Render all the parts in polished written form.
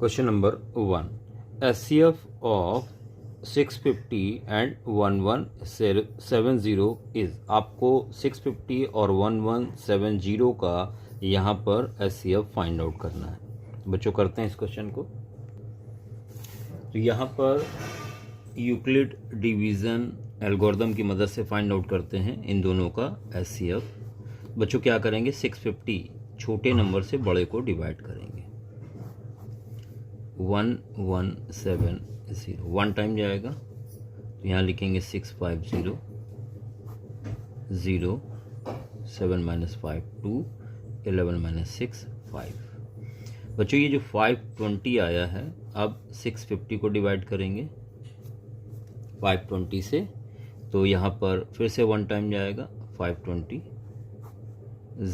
Question number 1. SCF of 650 and 1170 is, आपको 650 और 1170 का यहाँ पर SCF फाइंड आउट करना है। बच्चों करते हैं इस क्वेश्चन को। तो यहाँ पर यूक्लिड डिवीज़न एल्गोरिदम की मदद से फाइंड आउट करते हैं इन दोनों का SCF। बच्चों क्या करेंगे, 650 छोटे नंबर से बड़े को डिवाइड करेंगे। 1170 वन टाइम जाएगा तो यहाँ लिखेंगे 650 0 7 माइनस 5 2 11 माइनस 6 5। बच्चों ये जो 520 आया है, अब 650 को डिवाइड करेंगे 520 से, तो यहाँ पर फिर से वन टाइम जाएगा 520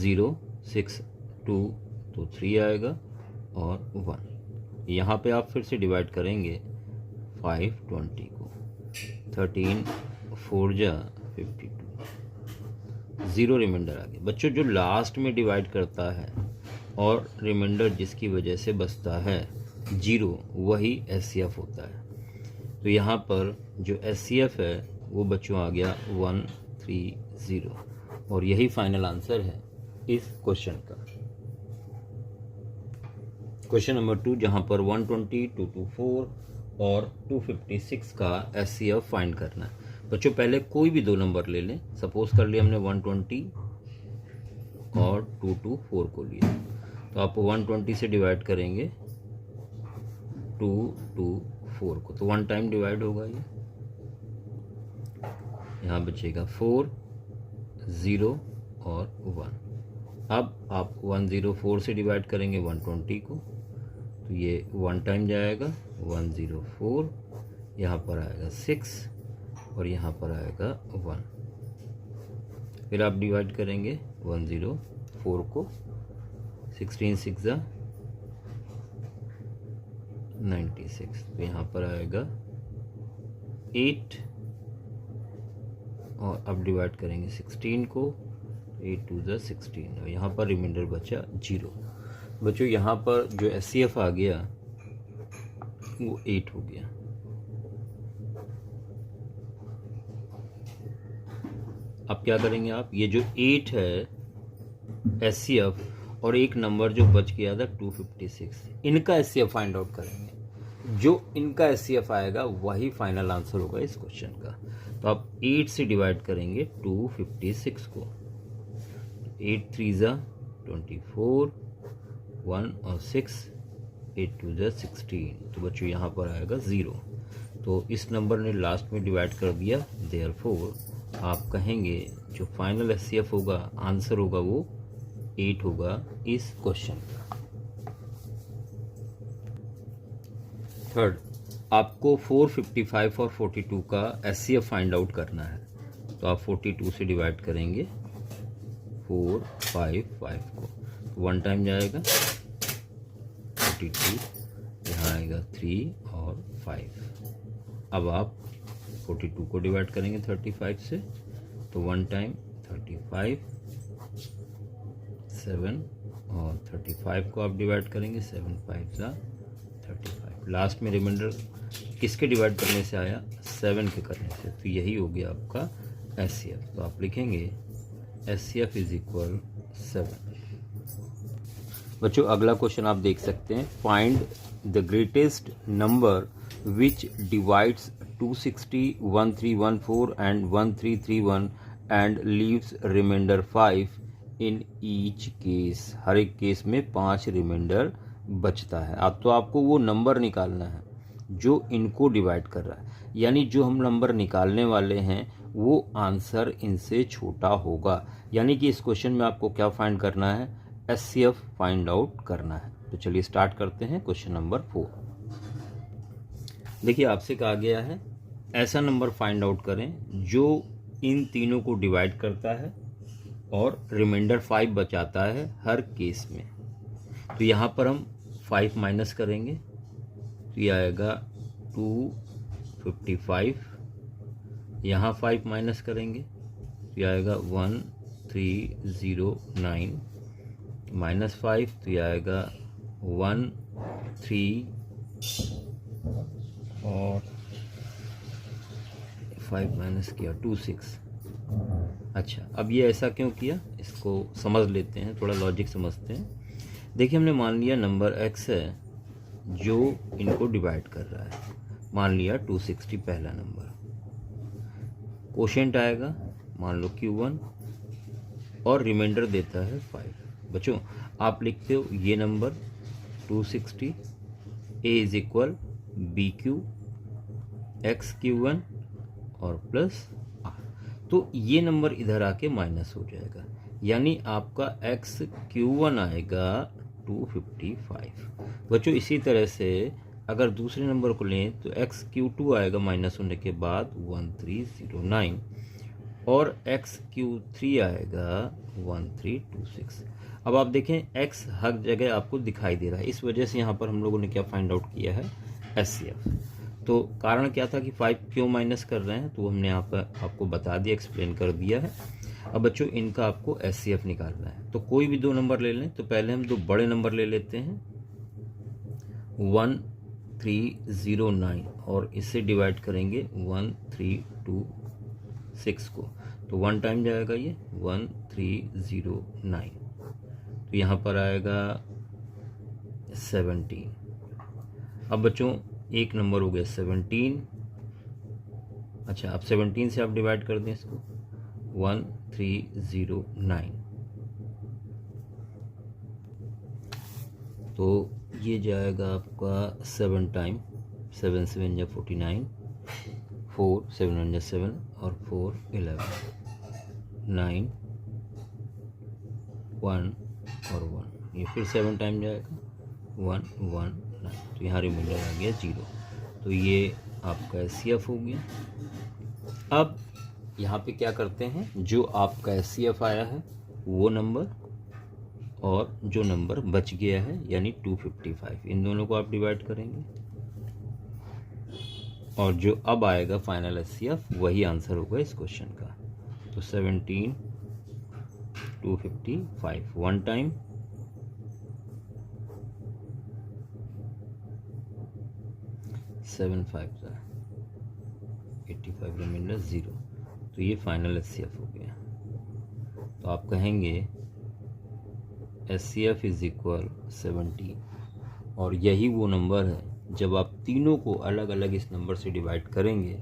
0 6 2 तो 3 आएगा और 1। यहाँ पे आप फिर से डिवाइड करेंगे 520 को, 13 4 जा 52 0 रिमाइंडर आ गया। बच्चों जो लास्ट में डिवाइड करता है और रिमाइंडर जिसकी वजह से बचता है 0, वही SCF होता है। तो यहाँ पर जो SCF है वो बच्चों आ गया 130 और यही फाइनल आंसर है इस क्वेश्चन का। क्वेश्चन नंबर 2, जहाँ पर 120, 224 और 256 का SCF फाइंड करना है। बच्चों पहले कोई भी दो नंबर ले लें। सपोज कर लिया हमने 120 और 224 को लिया, तो आप 120 से डिवाइड करेंगे 224 को, तो वन टाइम डिवाइड होगा ये। यहाँ बचेगा 4 0 और 1। अब आप 104 से डिवाइड करेंगे 120 को, तो ये वन टाइम जाएगा 104, यहाँ पर आएगा 6 और यहाँ पर आएगा 1। फिर आप डिवाइड करेंगे 104 को, 16 6 जा 96, तो यहाँ पर आएगा 8 और अब डिवाइड करेंगे 16 को, 8 2 जा 16 और यहाँ पर रिमाइंडर बचा 0। बच्चों यहाँ पर जो SCF आ गया वो 8 हो गया। अब क्या करेंगे आप, ये जो 8 है SCF और एक नंबर जो बच गया था 256, इनका SCF फाइंड आउट करेंगे। जो इनका SCF आएगा वही फाइनल आंसर होगा इस क्वेश्चन का। तो आप 8 से डिवाइड करेंगे 256 को, 8 3 जा 24, 1 और 6, 8 2 जा 16, तो बच्चों यहाँ पर आएगा 0। तो इस नंबर ने लास्ट में डिवाइड कर दिया, देयरफॉर आप कहेंगे जो फाइनल SCF होगा, आंसर होगा वो 8 होगा इस क्वेश्चन का। थर्ड, आपको 455 और 42 का SCF फाइंड आउट करना है। तो आप 42 से डिवाइड करेंगे 455 को, वन टाइम जाएगा 42, यहाँ आएगा 3 और 5। अब आप 42 को डिवाइड करेंगे 35 से, तो वन टाइम 35 7 और 35 को आप डिवाइड करेंगे 7 5 जा 35। लास्ट में रिमाइंडर किसके डिवाइड करने से आया, 7 के करने से, तो यही हो गया आपका SCF। तो आप लिखेंगे SCF इज इक्वल 7। बच्चों अगला क्वेश्चन आप देख सकते हैं, find the greatest number which divides 260, 1314 and 1331 and leaves remainder 5 in each case. हर एक केस में 5 रिमाइंडर बचता है। अब तो आपको वो नंबर निकालना है जो इनको डिवाइड कर रहा है, यानी जो हम नंबर निकालने वाले हैं वो आंसर इनसे छोटा होगा। यानी कि इस क्वेश्चन में आपको क्या फाइंड करना है, SCF फाइंड आउट करना है। तो चलिए स्टार्ट करते हैं क्वेश्चन नंबर 4। देखिए आपसे कहा गया है ऐसा नंबर फाइंड आउट करें जो इन तीनों को डिवाइड करता है और रिमाइंडर 5 बचाता है हर केस में। तो यहाँ पर हम 5 माइनस करेंगे, तो ये आएगा 255, यहाँ 5 माइनस करेंगे तो ये आएगा 1309 -5, तो ये आएगा 1 3 और 5 माइनस किया 2 6। अच्छा, अब ये ऐसा क्यों किया, इसको समझ लेते हैं, थोड़ा लॉजिक समझते हैं। देखिए, हमने मान लिया नंबर x है जो इनको डिवाइड कर रहा है, मान लिया 260 पहला नंबर। कोशेंट आएगा मान लो Q1 और रिमाइंडर देता है 5। बच्चों आप लिखते हो ये number 260, a is equal BQ x Q1 और प्लस r। तो ये नंबर इधर आके माइनस हो जाएगा, यानी आपका x Q1 आएगा 255। बच्चों इसी तरह से अगर दूसरे नंबर को लें तो x Q2 आएगा माइनस होने के बाद 1309 और x Q3 आएगा 1326। अब आप देखें x हर जगह आपको दिखाई दे रहा है, इस वजह से यहाँ पर हम लोगों ने क्या फाइंड आउट किया है, SCF। तो कारण क्या था कि 5 क्यों माइनस कर रहे हैं, तो हमने यहाँ पर आपको बता दिया, एक्सप्लेन कर दिया है। अब बच्चों इनका आपको SCF निकालना है, तो कोई भी दो नंबर ले लें। तो पहले हम दो बड़े नंबर ले लेते हैं 1309 और इससे डिवाइड करेंगे 1326 को, तो 1 टाइम जाएगा ये 1309, तो यहाँ पर आएगा 17। अब बच्चों एक नंबर हो गया 17। अच्छा, अब 17 से आप डिवाइड कर दें इसको 1309, तो ये जाएगा आपका 7 टाइम, 7 7 या 49, 4 7 1 7 और 4 11, 9 1 और 1, ये फिर 7 टाइम जाएगा 1 1 9, तो यहाँ रिमाइंडर आ गया 0। तो ये आपका SCF हो गया। अब यहाँ पे क्या करते हैं, जो आपका SCF आया है वो नंबर और जो नंबर बच गया है यानी 255, इन दोनों को आप डिवाइड करेंगे और जो अब आएगा फाइनल SCF वही आंसर होगा इस क्वेश्चन का। तो 17 255 1 टाइम, 7 5 85 रिमाइंडर 0, तो ये फाइनल SCF हो गया। तो आप कहेंगे SCF इज इक्वल 70, और यही वो नंबर है जब आप तीनों को अलग अलग इस नंबर से डिवाइड करेंगे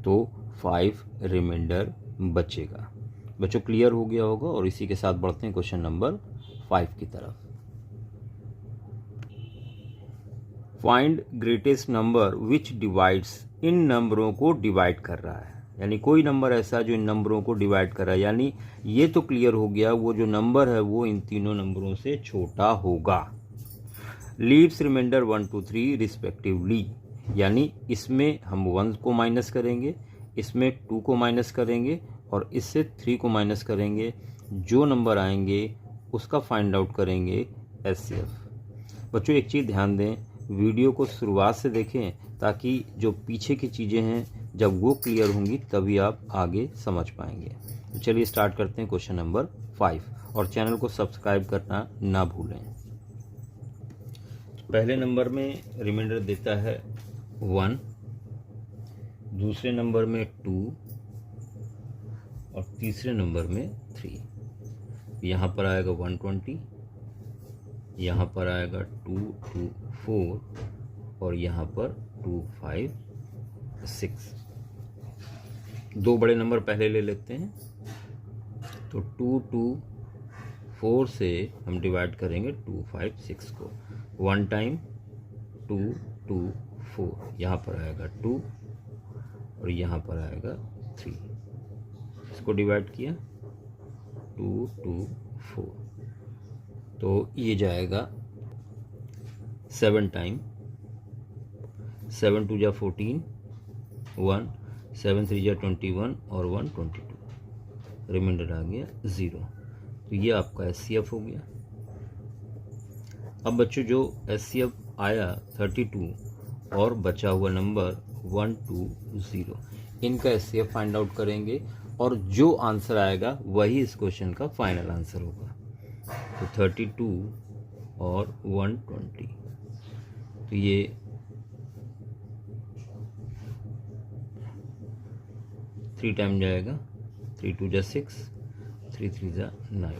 तो 5 रिमाइंडर बचेगा। बच्चों क्लियर हो गया होगा, और इसी के साथ बढ़ते हैं क्वेश्चन नंबर 5 की तरफ। Find greatest number which divides, इन नंबरों को डिवाइड कर रहा है, यानी कोई नंबर ऐसा जो इन नंबरों को डिवाइड कर रहा है, यानी ये तो क्लियर हो गया वो जो नंबर है वो इन तीनों नंबरों से छोटा होगा। लीव्स रिमाइंडर 1 2 3 रिस्पेक्टिवली, यानी इसमें हम 1 को माइनस करेंगे, इसमें 2 को माइनस करेंगे और इससे 3 को माइनस करेंगे, जो नंबर आएंगे उसका फाइंड आउट करेंगे SCF। बच्चों एक चीज़ ध्यान दें, वीडियो को शुरुआत से देखें ताकि जो पीछे की चीज़ें हैं जब वो क्लियर होंगी तभी आप आगे समझ पाएंगे। तो चलिए स्टार्ट करते हैं क्वेश्चन नंबर 5, और चैनल को सब्सक्राइब करना ना भूलें। पहले नंबर में रिमाइंडर देता है 1, दूसरे नंबर में 2 और तीसरे नंबर में 3। यहाँ पर आएगा 120, यहाँ पर आएगा 224 और यहाँ पर 256। दो बड़े नंबर पहले ले लेते हैं, तो 224 से हम डिवाइड करेंगे 256 को, 1 टाइम 224, यहाँ पर आएगा 2 और यहाँ पर आएगा 3, इसको डिवाइड किया 224, तो ये जाएगा 7 टाइम, 7 2 जा 14, 1 7 3 जा 21 और 1 22, रिमाइंडर आ गया 0। तो ये आपका SCF हो गया। अब बच्चों जो SCF आया 32 और बचा हुआ नंबर 120, इनका SCF फाइंड आउट करेंगे और जो आंसर आएगा वही इस क्वेश्चन का फाइनल आंसर होगा। तो 32 और 120। तो ये 3 टाइम जाएगा, 3 2 जा 6, 3 3 जा 9,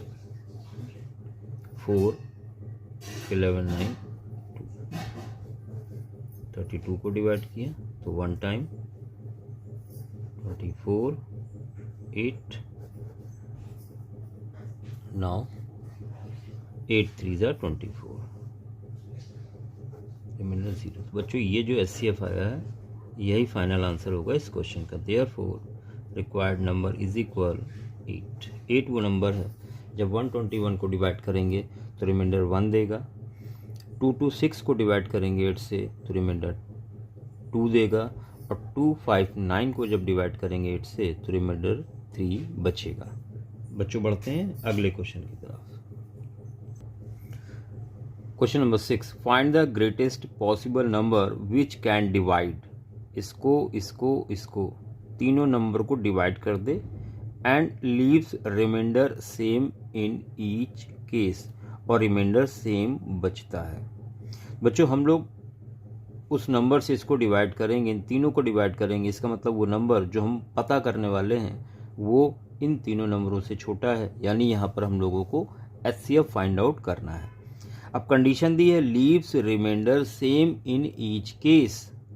4 11 9 2, 32 को डिवाइड किया तो 1 टाइम 24 8, नाउ 8 3 जा 24, रिमाइंडर 0। तो बच्चों ये जो SCF आया है यही फाइनल आंसर होगा इस क्वेश्चन का। Therefore required number is equal 8। 8 वो नंबर है, जब 121 को डिवाइड करेंगे तो रिमाइंडर 1 देगा, 226 को डिवाइड करेंगे 8 से तो रिमाइंडर 2 देगा, और 259 को जब डिवाइड करेंगे 8 से तो रिमाइंडर 3 बचेगा। बच्चों बढ़ते हैं अगले क्वेश्चन की तरफ। Question number 6, find the greatest possible number which can divide. इसको तीनों नंबर को डिवाइड कर दे and leaves reminder same in each case, और रिमाइंडर सेम बचता है। बच्चों हम लोग उस नंबर से इसको डिवाइड करेंगे, इन तीनों को डिवाइड करेंगे, इसका मतलब वो नंबर जो हम पता करने वाले हैं वो इन तीनों नंबरों से छोटा है, यानी यहाँ पर हम लोगों को HCF फाइंड आउट करना है। अब कंडीशन दी है leaves reminder same in each case,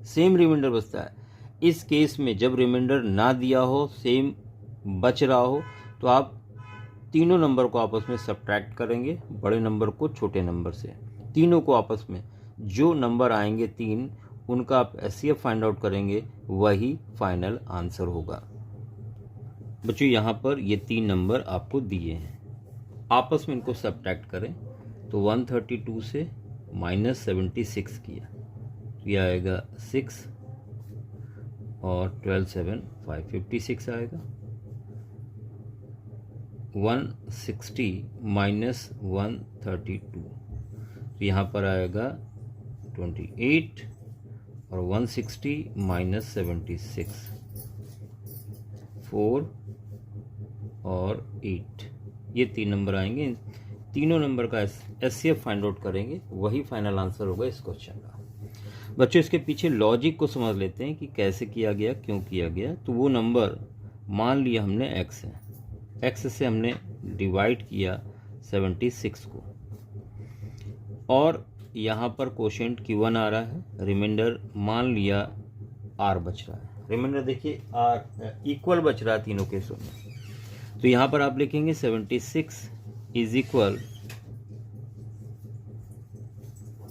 same reminder बचता है। इस केस में जब रिमाइंडर ना दिया हो, सेम बच रहा हो, तो आप तीनों नंबर को आपस में सब्ट्रैक्ट करेंगे, बड़े नंबर को छोटे नंबर से, तीनों को आपस में जो नंबर आएंगे 3 उनका आप HCF फाइंड आउट करेंगे, वही फाइनल आंसर होगा। बच्चों यहाँ पर ये 3 नंबर आपको दिए हैं, आपस में इनको सब्ट्रैक्ट करें तो 132 से -76 किया, यह आएगा 6 और 12 7 556 आएगा। 160 -132 तो यहाँ पर आएगा 28, और 160 -76 4 और 8, ये 3 नंबर आएंगे। इन तीनों नंबर का HCF फाइंड आउट करेंगे, वही फाइनल आंसर होगा इस क्वेश्चन का। बच्चों इसके पीछे लॉजिक को समझ लेते हैं कि कैसे किया गया, क्यों किया गया। तो वो नंबर मान लिया हमने x है, x से हमने डिवाइड किया 76 को, और यहाँ पर कोशेंट Q1 आ रहा है, रिमाइंडर मान लिया R बच रहा है। रिमाइंडर देखिए R इक्वल बच रहा है तीनों केसों में, तो यहाँ पर आप लिखेंगे 76 इज इक्वल,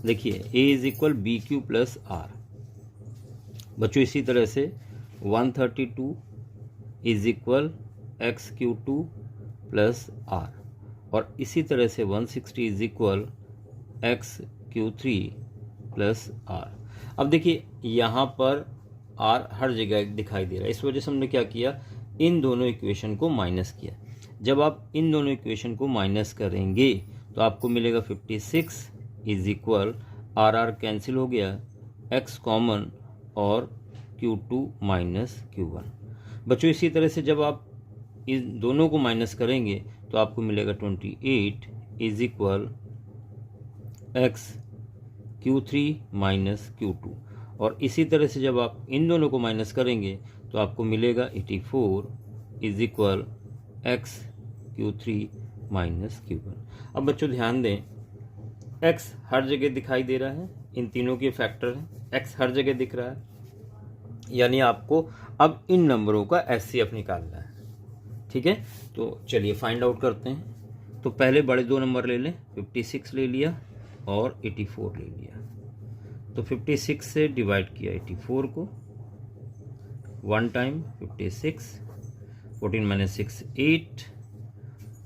देखिए A is equal BQ plus R। बच्चों इसी तरह से 132 is equal XQ2 plus R, और इसी तरह से 160 is equal XQ3 plus R। अब देखिए यहाँ पर R हर जगह दिखाई दे रहा है, इस वजह से हमने क्या किया, इन दोनों इक्वेशन को माइनस किया। जब आप इन दोनों इक्वेशन को माइनस करेंगे तो आपको मिलेगा 56 इज इक्वल, R कैंसिल हो गया, X कॉमन और Q2 माइनस Q1। बच्चों इसी तरह से जब आप इन दोनों को माइनस करेंगे तो आपको मिलेगा 28 is equal X Q3 minus Q2, और इसी तरह से जब आप इन दोनों को माइनस करेंगे तो आपको मिलेगा 84 is equal X Q3 minus Q1। अब बच्चों ध्यान दें, X हर जगह दिखाई दे रहा है, इन तीनों के फैक्टर हैं, X हर जगह दिख रहा है, यानी आपको अब इन नंबरों का HCF निकालना है। ठीक है, तो चलिए फाइंड आउट करते हैं। तो पहले बड़े 2 नंबर ले लें, 56 ले लिया और 84 ले लिया। तो 56 से डिवाइड किया 84 को, 1 टाइम 56, 14 माइनस 6 8,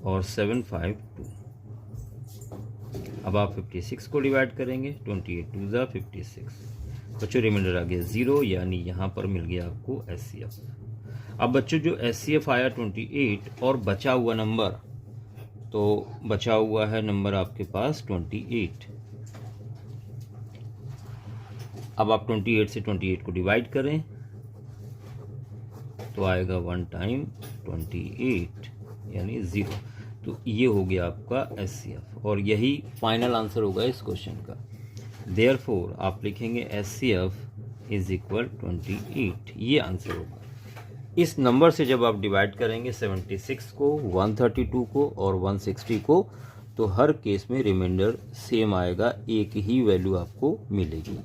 और 7 5 2। अब आप 56 को डिवाइड करेंगे, 28 2 ज़ा 56। बच्चों रिमाइंडर आ गया 0, यानी यहाँ पर मिल गया आपको HCF। अब बच्चों जो HCF आया 28, और बचा हुआ नंबर, तो बचा हुआ है नंबर आपके पास 28। अब आप 28 से 28 को डिवाइड करें तो आएगा 1 टाइम 28 यानी 0। तो ये हो गया आपका HCF और यही फाइनल आंसर होगा इस क्वेश्चन का। देयरफॉर आप लिखेंगे HCF इज इक्वल 28, ये आंसर होगा। इस नंबर से जब आप डिवाइड करेंगे 76 को, 132 को और 160 को, तो हर केस में रिमाइंडर सेम आएगा, एक ही वैल्यू आपको मिलेगी।